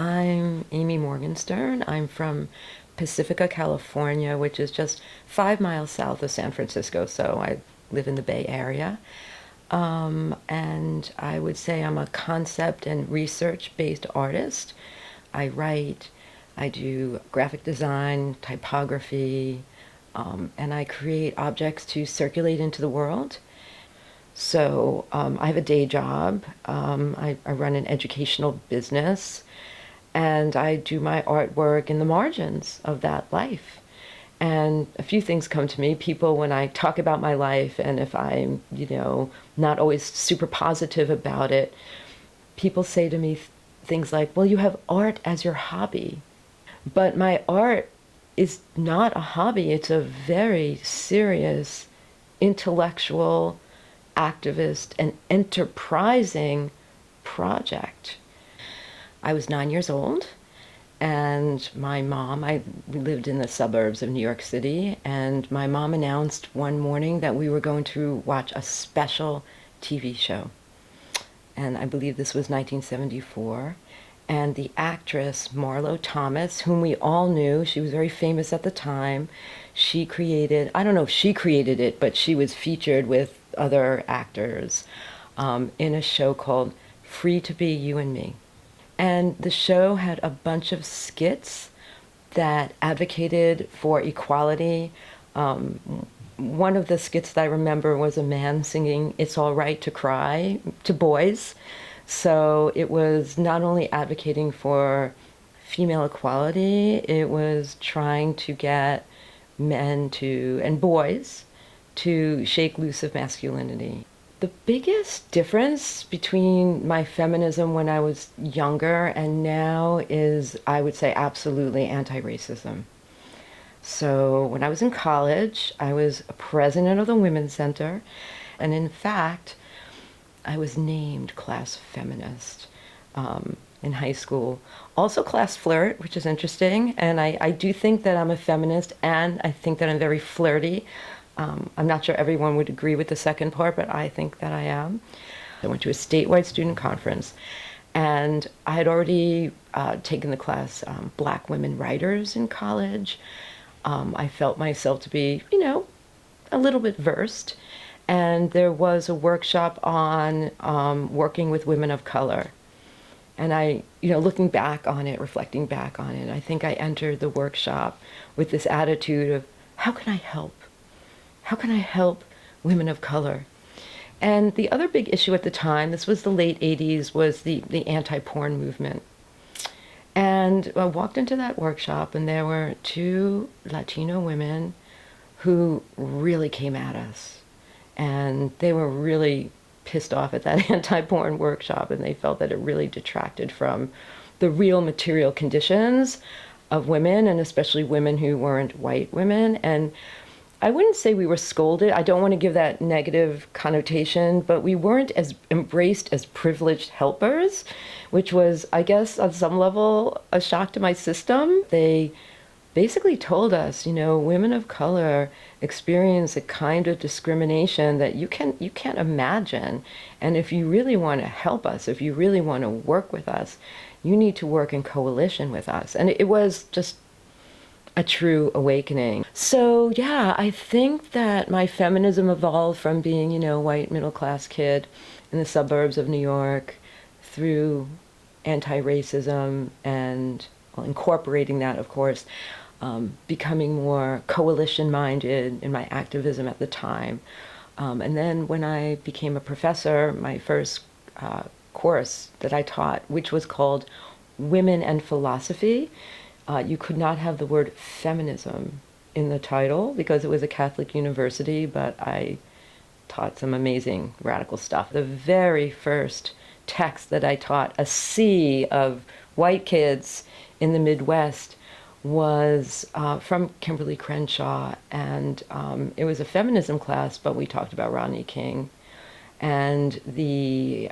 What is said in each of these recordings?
I'm Amy Morgenstern. I'm from Pacifica, California, which is just 5 miles south of San Francisco. So I live in the Bay Area. And I would say I'm a concept and research-based artist. I write, I do graphic design, typography, and I create objects to circulate into the world. So I have a day job. I run an educational business, and I do my artwork in the margins of that life. And a few things come to me. People, when I talk about my life, and if I'm, not always super positive about it, people say to me things like, well, you have art as your hobby. But my art is not a hobby. It's a very serious, intellectual, activist, and enterprising project. I was 9 years old, and I lived in the suburbs of New York City, and my mom announced one morning that we were going to watch a special TV show. And I believe this was 1974. And the actress Marlo Thomas, whom we all knew, she was very famous at the time, she created, I don't know if she created it, but she was featured with other actors in a show called Free to Be You and Me. And the show had a bunch of skits that advocated for equality. One of the skits that I remember was a man singing "It's All Right to Cry" to boys. So it was not only advocating for female equality, it was trying to get men and boys to shake loose of masculinity. The biggest difference between my feminism when I was younger and now is, I would say, absolutely anti-racism. So when I was in college, I was president of the Women's Center, and in fact, I was named class feminist in high school. Also class flirt, which is interesting, and I do think that I'm a feminist, and I think that I'm very flirty. I'm not sure everyone would agree with the second part, but I think that I am. I went to a statewide student conference, and I had already taken the class Black Women Writers in college. I felt myself to be, a little bit versed. And there was a workshop on working with women of color. And I, looking back on it, reflecting back on it, I think I entered the workshop with this attitude of, how can I help? How can I help women of color? And the other big issue at the time, this was the late 80s, was the anti-porn movement. And I walked into that workshop, and there were two Latino women who really came at us. And they were really pissed off at that anti-porn workshop, and they felt that it really detracted from the real material conditions of women, and especially women who weren't white women. And I wouldn't say we were scolded. I don't want to give that negative connotation, but we weren't as embraced as privileged helpers, which was, I guess, on some level, a shock to my system. They basically told us, women of color experience a kind of discrimination that you can't imagine. And if you really want to help us, if you really want to work with us, you need to work in coalition with us. And it was just a true awakening. So yeah, I think that my feminism evolved from being, white middle-class kid in the suburbs of New York through anti-racism and, well, incorporating that, of course, becoming more coalition-minded in my activism at the time. And then when I became a professor, my first course that I taught, which was called Women and Philosophy, you could not have the word feminism in the title because it was a Catholic university, but I taught some amazing radical stuff. The very first text that I taught a sea of white kids in the Midwest was from Kimberly Crenshaw, and it was a feminism class, but we talked about Rodney King and the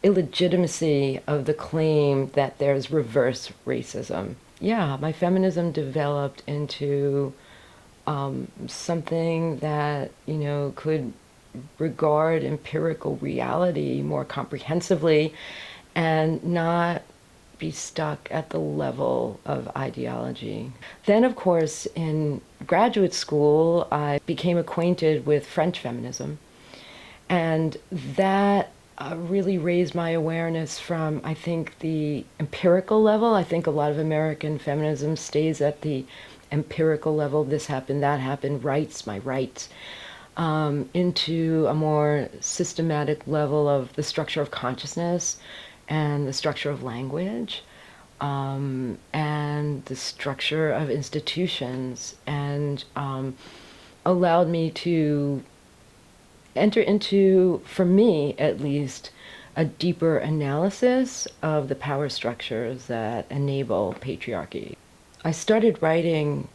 illegitimacy of the claim that there's reverse racism. Yeah, my feminism developed into something that, could regard empirical reality more comprehensively and not be stuck at the level of ideology. Then, of course, in graduate school, I became acquainted with French feminism, and that really raised my awareness from, I think, the empirical level. I think a lot of American feminism stays at the empirical level. This happened, that happened, rights, my rights, into a more systematic level of the structure of consciousness and the structure of language, and the structure of institutions, and allowed me to enter into, for me at least, a deeper analysis of the power structures that enable patriarchy. I started writing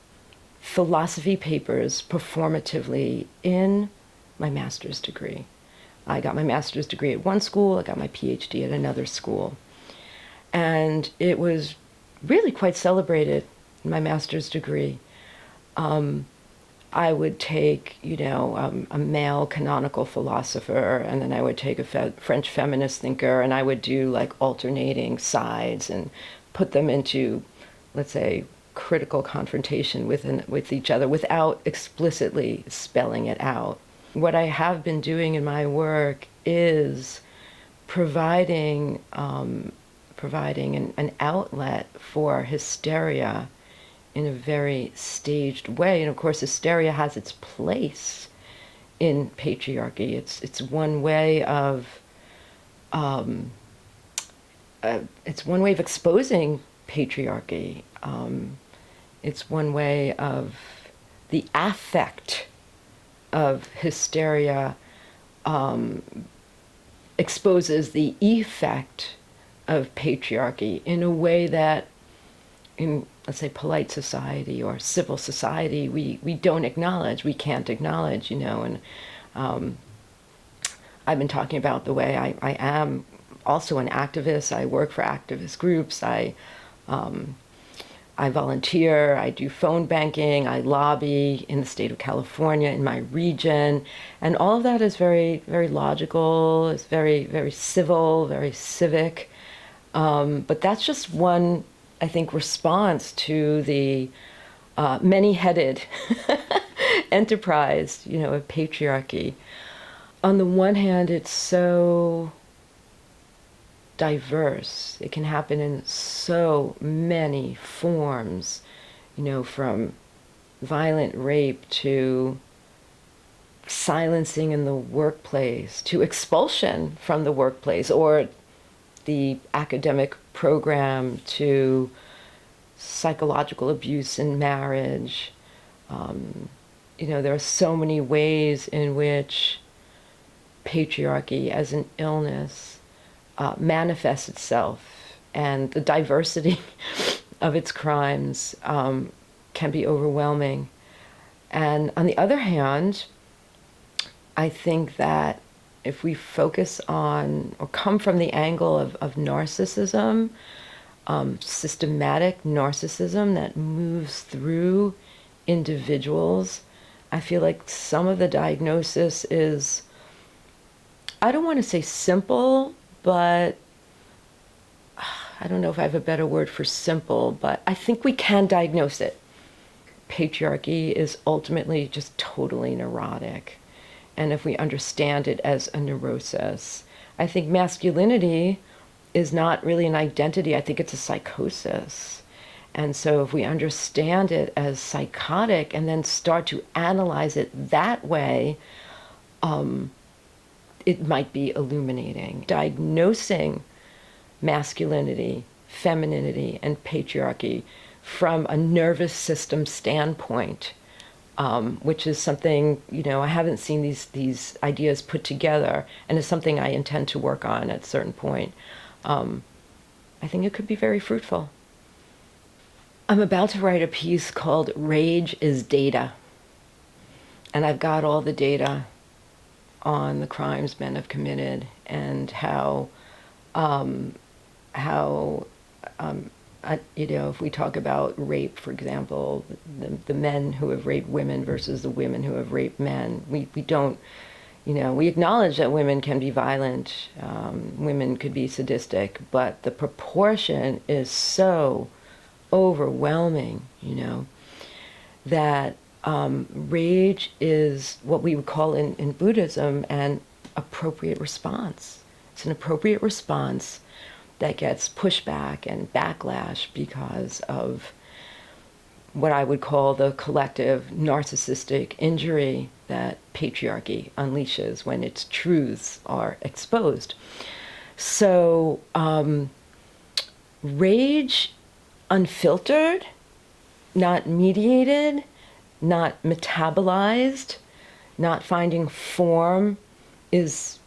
philosophy papers performatively in my master's degree. I got my master's degree at one school, I got my PhD at another school. And it was really quite celebrated, my master's degree. I would take, a male canonical philosopher, and then I would take a French feminist thinker, and I would do like alternating sides and put them into, let's say, critical confrontation with each other without explicitly spelling it out. What I have been doing in my work is providing an outlet for hysteria in a very staged way. And of course, hysteria has its place in patriarchy. It's one way of exposing patriarchy. It's one way of the affect of hysteria exposes the effect of patriarchy in a way that in, let's say, polite society or civil society, we don't acknowledge, we can't acknowledge, and I've been talking about the way I am also an activist. I work for activist groups. I volunteer, I do phone banking, I lobby in the state of California, in my region, and all of that is very, very logical, it's very, very civil, very civic. But that's just one, I think, response to the many-headed enterprise, of patriarchy. On the one hand, it's so diverse. It can happen in so many forms, from violent rape to silencing in the workplace to expulsion from the workplace or the academic program to psychological abuse in marriage. There are so many ways in which patriarchy as an illness manifests itself, and the diversity of its crimes can be overwhelming. And on the other hand, I think that if we focus on or come from the angle of narcissism, systematic narcissism that moves through individuals, I feel like some of the diagnosis is, I don't want to say simple, but I don't know if I have a better word for simple, but I think we can diagnose it. Patriarchy is ultimately just totally neurotic. And if we understand it as a neurosis, I think masculinity is not really an identity. I think it's a psychosis. And so if we understand it as psychotic and then start to analyze it that way, it might be illuminating. Diagnosing masculinity, femininity, and patriarchy from a nervous system standpoint, which is something, I haven't seen these ideas put together, and it's something I intend to work on at a certain point. I think it could be very fruitful. I'm about to write a piece called Rage is Data, and I've got all the data on the crimes men have committed and how if we talk about rape, for example, the men who have raped women versus the women who have raped men, we don't, We acknowledge that women can be violent, women could be sadistic, but the proportion is so overwhelming, that rage is what we would call in Buddhism an appropriate response. It's an appropriate response that gets pushback and backlash because of what I would call the collective narcissistic injury that patriarchy unleashes when its truths are exposed. So, rage unfiltered, not mediated, not metabolized, not finding form it's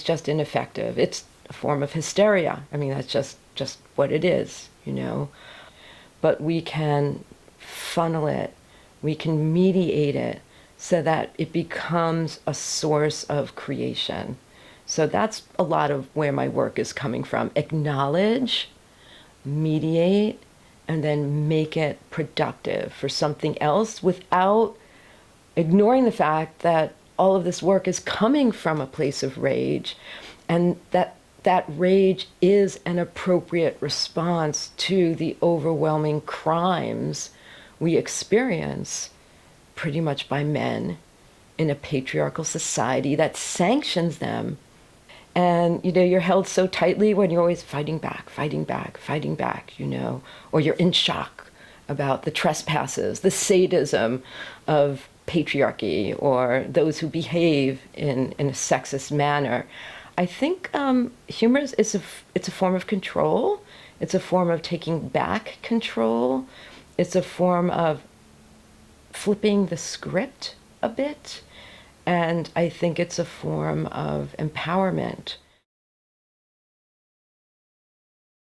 just ineffective. It's a form of hysteria. I mean, that's just what it is, But we can funnel it, we can mediate it so that it becomes a source of creation. So that's a lot of where my work is coming from. Acknowledge, mediate, and then make it productive for something else without ignoring the fact that all of this work is coming from a place of rage, and that rage is an appropriate response to the overwhelming crimes we experience pretty much by men in a patriarchal society that sanctions them. And, you're held so tightly when you're always fighting back, or you're in shock about the trespasses, the sadism of patriarchy, or those who behave in a sexist manner. I think humor it's a form of control. It's a form of taking back control. It's a form of flipping the script a bit. And I think it's a form of empowerment.